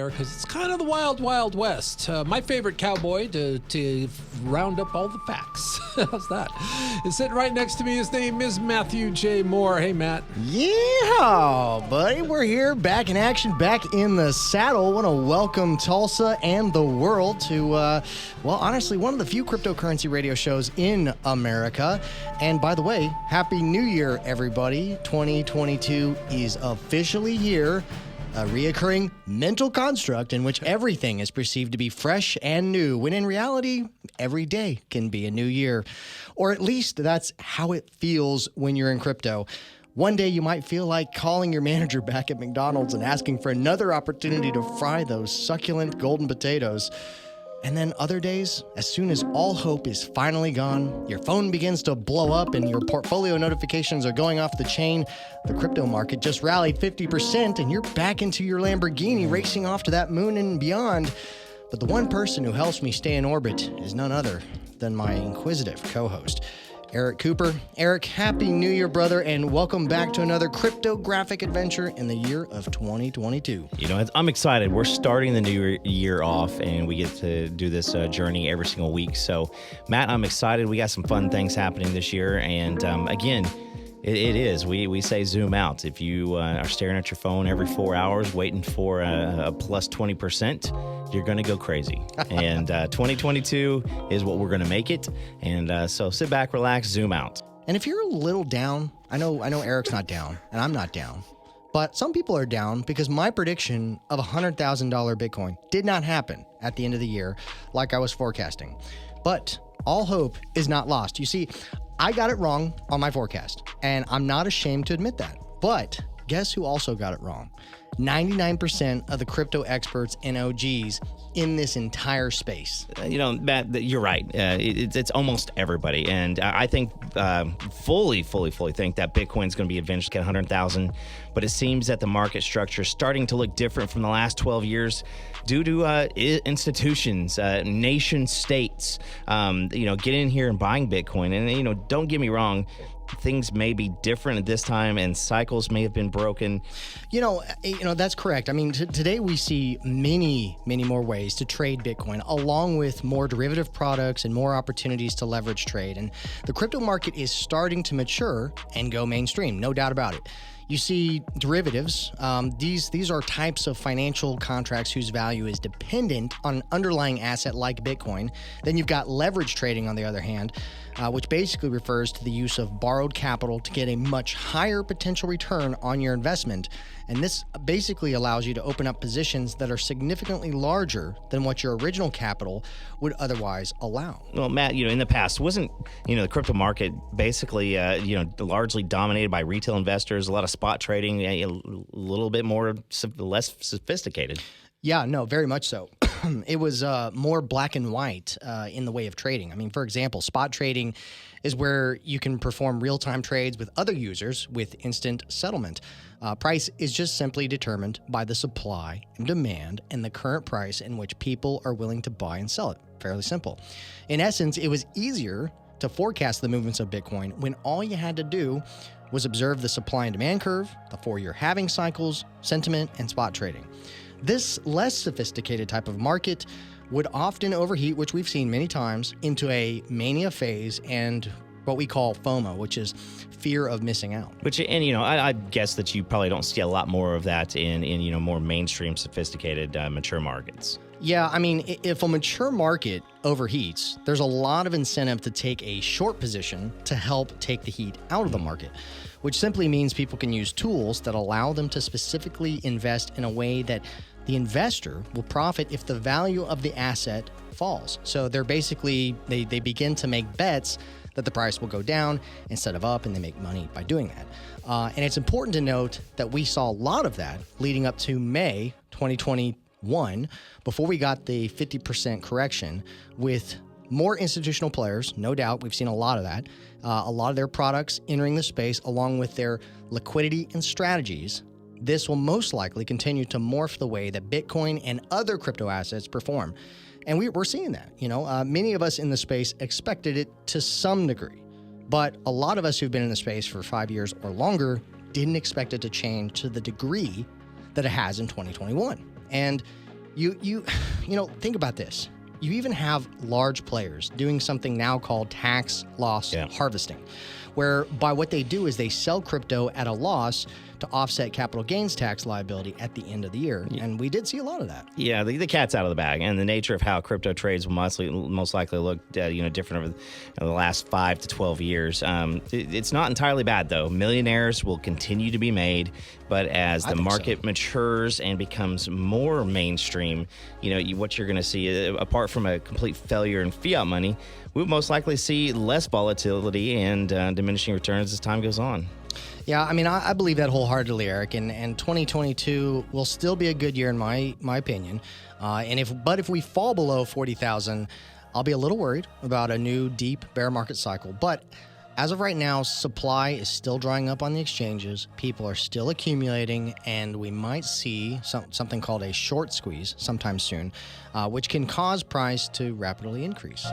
Because it's kind of the wild, wild west. My favorite cowboy to round up all the facts. How's that? Is sitting right next to me. His name is Matthew J. Moore. Hey, Matt. Yeah, buddy. We're here, back in action, back in the saddle. I want to welcome Tulsa and the world to, well, honestly, one of the few cryptocurrency radio shows in America. And by the way, Happy New Year, everybody. 2022 is officially here. A reoccurring mental construct in which everything is perceived to be fresh and new, when in reality, every day can be a new year. Or at least that's how it feels when you're in crypto. One day you might feel like calling your manager back at McDonald's and asking for another opportunity to fry those succulent golden potatoes. And then other days, as soon as all hope is finally gone, your phone begins to blow up and your portfolio notifications are going off the chain, the crypto market just rallied 50% and you're back into your Lamborghini racing off to that moon and beyond. But the one person who helps me stay in orbit is none other than my inquisitive co-host, Eric Cooper. Eric, Happy New Year, brother, and welcome back to another cryptographic adventure in the year of 2022. You know, I'm excited. We're starting the new year off, and we get to do this journey every single week. So, Matt, I'm excited. We got some fun things happening this year, and again, it is. We say zoom out. If you are staring at your phone every 4 hours waiting for a plus 20%, you're going to go crazy. And 2022 is what we're going to make it. And so sit back, relax, zoom out. And if you're a little down, I know Eric's not down, and I'm not down. But some people are down because my prediction of $100,000 Bitcoin did not happen at the end of the year like I was forecasting. But all hope is not lost. You see, I got it wrong on my forecast, and I'm not ashamed to admit that. But guess who also got it wrong? 99% of the crypto experts and OGs in this entire space. You know, Matt, you're right. It's almost everybody. And I think fully think that Bitcoin's going to be eventually at 100,000. But it seems that the market structure is starting to look different from the last 12 years due to institutions, nation states, getting in here and buying Bitcoin. And, don't get me wrong, things may be different at this time and cycles may have been broken. You know, that's correct. I mean, today we see many more ways to trade Bitcoin, along with more derivative products and more opportunities to leverage trade. And the crypto market is starting to mature and go mainstream, no doubt about it. You see derivatives. These are types of financial contracts whose value is dependent on an underlying asset like Bitcoin. Then you've got leverage trading, on the other hand, which basically refers to the use of borrowed capital to get a much higher potential return on your investment. And this basically allows you to open up positions that are significantly larger than what your original capital would otherwise allow. Well, Matt, in the past, wasn't, the crypto market basically, largely dominated by retail investors, a lot of spot trading, a little bit less sophisticated? Yeah, no, very much so. It was more black and white in the way of trading. I mean, for example, spot trading is where you can perform real-time trades with other users with instant settlement. Price is just simply determined by the supply and demand and the current price in which people are willing to buy and sell it. Fairly simple. In essence, it was easier to forecast the movements of Bitcoin when all you had to do was observe the supply and demand curve, the 4-year halving cycles, sentiment, and spot trading. This less sophisticated type of market would often overheat, which we've seen many times, into a mania phase and what we call FOMO, which is fear of missing out. I guess that you probably don't see a lot more of that in more mainstream, sophisticated, mature markets. Yeah, I mean, if a mature market overheats, there's a lot of incentive to take a short position to help take the heat out of the market, which simply means people can use tools that allow them to specifically invest in a way that the investor will profit if the value of the asset falls. So they're basically, they begin to make bets that the price will go down instead of up, and they make money by doing that. And it's important to note that we saw a lot of that leading up to May 2021, before we got the 50% correction, with more institutional players. No doubt, we've seen a lot of that. A lot of their products entering the space, along with their liquidity and strategies. This will most likely continue to morph the way that Bitcoin and other crypto assets perform. And we're seeing that. Many of us in the space expected it to some degree, but a lot of us who've been in the space for 5 years or longer didn't expect it to change to the degree that it has in 2021. And You know, think about this. You even have large players doing something now called tax loss harvesting, where by what they do is they sell crypto at a loss to offset capital gains tax liability at the end of the year. And we did see a lot of that. Yeah, the cat's out of the bag, and the nature of how crypto trades will most likely look different over the last 5 to 12 years. It's not entirely bad, though. Millionaires will continue to be made, but as the market matures and becomes more mainstream, what you're going to see, apart from a complete failure in fiat money, we'll most likely see less volatility and diminishing returns as time goes on. Yeah, I mean, I believe that wholeheartedly, Eric, and 2022 will still be a good year in my opinion. But if we fall below 40,000, I'll be a little worried about a new deep bear market cycle. But as of right now, supply is still drying up on the exchanges. People are still accumulating, and we might see something called a short squeeze sometime soon, which can cause price to rapidly increase.